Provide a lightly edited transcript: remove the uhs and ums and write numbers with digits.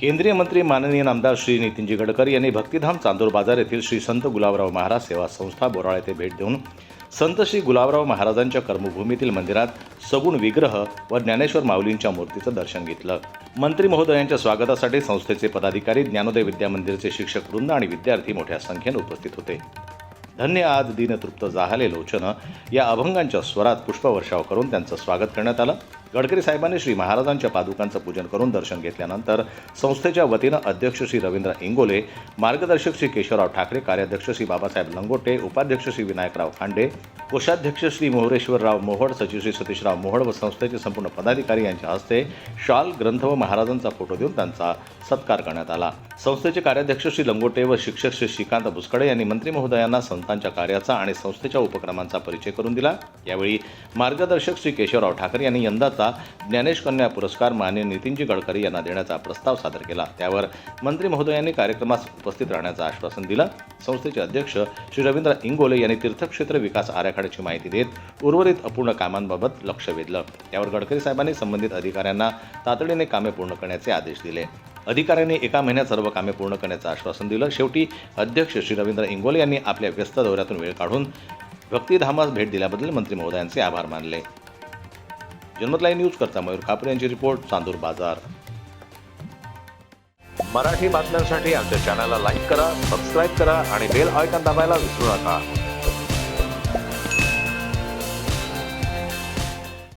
केंद्रीय मंत्री माननीय नामदार श्री नितीनजी गडकरी यांनी भक्तिधाम चांदूर बाजार येथील श्री संत गुलाबराव महाराज सेवा संस्था बोराळ येथे भेट देऊन संत श्री गुलाबराव महाराजांच्या कर्मभूमीतील मंदिरात सगुण विग्रह व ज्ञानेश्वर माऊलींच्या मूर्तीचं दर्शन घेतलं। मंत्री महोदयांच्या स्वागतासाठी संस्थेचे पदाधिकारी, ज्ञानोदय विद्या मंदिरचे शिक्षक वृंद आणि विद्यार्थी मोठ्या संख्येने उपस्थित होते। धन्य आज दीनतृप्त जाहले लोचन या अभंगांच्या स्वरात पुष्पवर्षाव करून त्यांचं स्वागत करण्यात आलं। गडकरी साहेबांनी श्री महाराजांच्या पादुकांचं पूजन करून दर्शन घेतल्यानंतर संस्थेच्या वतीनं अध्यक्ष श्री रवींद्र इंगोले, मार्गदर्शक श्री केशवराव ठाकरे, कार्याध्यक्ष श्री बाबासाहेब लंगोटे, उपाध्यक्ष श्री विनायकराव खांडे, कोषाध्यक्ष श्री मोहरेश्वरराव मोहड, सचिव श्री सतीशराव मोहड व संस्थेचे संपूर्ण पदाधिकारी यांच्या हस्ते शाल, ग्रंथ व महाराजांचा फोटो देऊन त्यांचा सत्कार करण्यात आला। संस्थेचे कार्याध्यक्ष श्री लंगोटे व शिक्षक श्री श्रीकांत बुसकडे यांनी मंत्री महोदयांना संतांच्या कार्याचा आणि संस्थेच्या उपक्रमांचा परिचय करून दिला। यावेळी मार्गदर्शक श्री केशवराव ठाकरे यांनी यंदाचा ज्ञानेश कन्या पुरस्कार माननीय नितीनजी गडकरी यांना देण्याचा प्रस्ताव सादर केला। त्यावर मंत्री महोदयांनी कार्यक्रमास उपस्थित राहण्याचं आश्वासन दिलं। संस्थेचे अध्यक्ष श्री रवींद्र इंगोले यांनी तीर्थक्षेत्र विकास आराखड्याची माहिती देत उर्वरित अपूर्ण कामांबाबत लक्ष वेधलं। त्यावर गडकरी साहेबांनी संबंधित अधिकाऱ्यांना तातडीने कामे पूर्ण करण्याचे आदेश दिले। अधिकाऱ्यांनी एका महिन्यात सर्व कामे पूर्ण करण्याचं आश्वासन दिलं। शेवटी अध्यक्ष श्री रवींद्र इंगोले यांनी आपल्या व्यस्त दौऱ्यातून वेळ काढून भक्तिधामास भेट दिल्याबद्दल मंत्री महोदयांचे आभार मानले। जनमत लाईव्ह न्यूज करता मयूर खापरे यांची रिपोर्ट, चांदूर बाजार। मराठी बातम्यांसाठी आमच्या चॅनलला लाईक करा, सबस्क्राईब करा आणि बेल आयकॉन दाबायला विसरू नका।